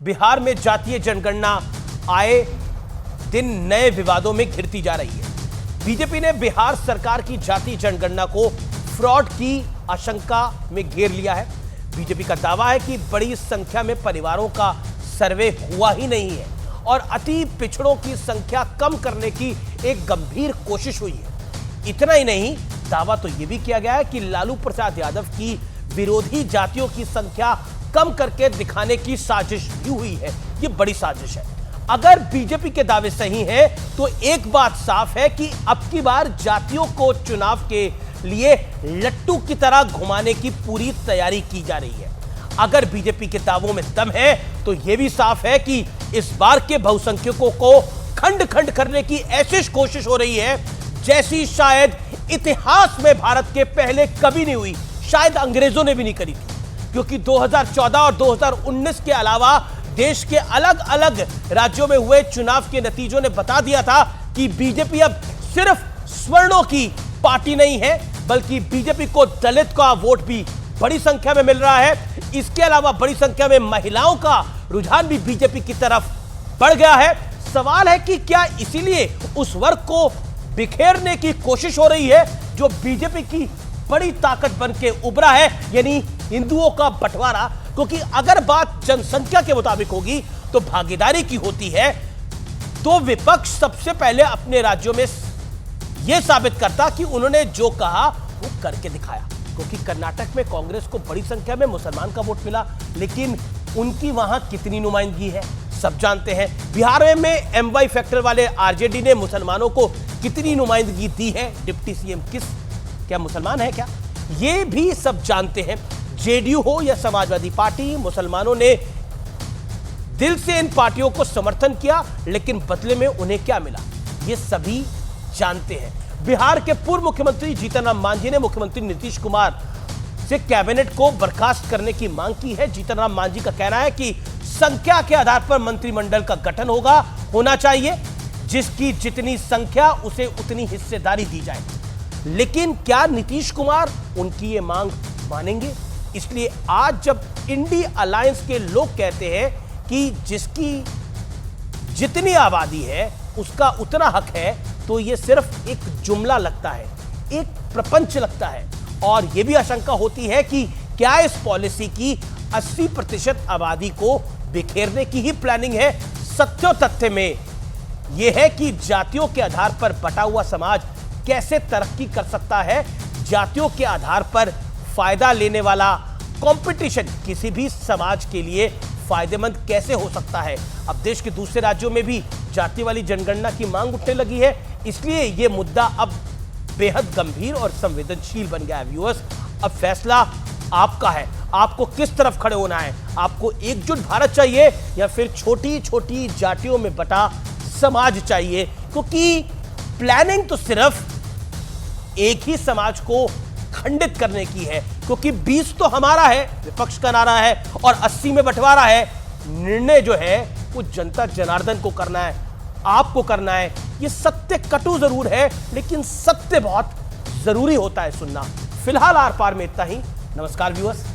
बिहार में जातीय जनगणना आए दिन नए विवादों में घिरती जा रही है। बीजेपी ने बिहार सरकार की जातीय जनगणना को फ्रॉड की आशंका में घेर लिया है। बीजेपी का दावा है कि बड़ी संख्या में परिवारों का सर्वे हुआ ही नहीं है और अति पिछड़ों की संख्या कम करने की एक गंभीर कोशिश हुई है। इतना ही नहीं, दावा तो यह भी किया गया है कि लालू प्रसाद यादव की विरोधी जातियों की संख्या कम करके दिखाने की साजिश भी हुई है। यह बड़ी साजिश है। अगर बीजेपी के दावे सही हैं, तो एक बात साफ है कि अब की बार जातियों को चुनाव के लिए लट्टू की तरह घुमाने की पूरी तैयारी की जा रही है। अगर बीजेपी के दावों में दम है, तो यह भी साफ है कि इस बार के बहुसंख्यकों को खंड खंड करने की ऐसी कोशिश हो रही है जैसी शायद इतिहास में भारत के पहले कभी नहीं हुई, शायद अंग्रेजों ने भी नहीं करी थी। क्योंकि 2014 और 2019 के अलावा देश के अलग अलग राज्यों में हुए चुनाव के नतीजों ने बता दिया था कि बीजेपी अब सिर्फ स्वर्णों की पार्टी नहीं है, बल्कि बीजेपी को दलित का वोट भी बड़ी संख्या में मिल रहा है। इसके अलावा बड़ी संख्या में महिलाओं का रुझान भी बीजेपी की तरफ बढ़ गया है। सवाल है कि क्या इसीलिए उस वर्ग को बिखेरने की कोशिश हो रही है जो बीजेपी की बड़ी ताकत बन के उभरा है, यानी हिंदुओं का बंटवारा। क्योंकि अगर बात जनसंख्या के मुताबिक होगी तो भागीदारी की होती है, तो विपक्ष सबसे पहले अपने राज्यों में यह साबित करता कि उन्होंने जो कहा वो करके दिखाया। क्योंकि कर्नाटक में कांग्रेस को बड़ी संख्या में मुसलमान का वोट मिला, लेकिन उनकी वहां कितनी नुमाइंदगी है सब जानते हैं। बिहार में एमवाई फैक्टर वाले आरजेडी ने मुसलमानों को कितनी नुमाइंदगी दी है। डिप्टी सीएम क्या मुसलमान है क्या, ये भी सब जानते हैं। जेडीयू हो या समाजवादी पार्टी, मुसलमानों ने दिल से इन पार्टियों को समर्थन किया, लेकिन बदले में उन्हें क्या मिला ये सभी जानते हैं। बिहार के पूर्व मुख्यमंत्री जीतन राम मांझी ने मुख्यमंत्री नीतीश कुमार से कैबिनेट को बर्खास्त करने की मांग की है। जीतन राम मांझी का कहना है कि संख्या के आधार पर मंत्रिमंडल का गठन होना चाहिए, जिसकी जितनी संख्या उसे उतनी हिस्सेदारी दी जाए। लेकिन क्या नीतीश कुमार उनकी ये मांग मानेंगे? इसलिए आज जब इंडी अलायंस के लोग कहते हैं कि जिसकी जितनी आबादी है उसका उतना हक है, तो यह सिर्फ एक जुमला लगता है, एक प्रपंच लगता है। और यह भी आशंका होती है कि क्या इस पॉलिसी की 80% आबादी को बिखेरने की ही प्लानिंग है। सत्य तथ्य में यह है कि जातियों के आधार पर बटा हुआ समाज कैसे तरक्की कर सकता है, जातियों के आधार पर फायदा लेने वाला कंपटीशन किसी भी समाज के लिए फायदेमंद कैसे हो सकता है। अब देश के दूसरे राज्यों में भी जाति वाली जनगणना की मांग उठने लगी है, इसलिए यह मुद्दा अब बेहद गंभीर और संवेदनशील बन गया है। व्यूअर्स, अब फैसला आपका है, आपको किस तरफ खड़े होना है। आपको एकजुट भारत चाहिए या फिर छोटी छोटी जातियों में बटा समाज चाहिए? क्योंकि प्लानिंग तो सिर्फ एक ही समाज को खंडित करने की है, क्योंकि 20 तो हमारा है, विपक्ष का नारा है, और 80 में बंटवारा है। निर्णय जो है वो जनता जनार्दन को करना है, आपको करना है। ये सत्य कटु जरूर है, लेकिन सत्य बहुत जरूरी होता है सुनना। फिलहाल आर पार में इतना ही। नमस्कार व्यूअर्स।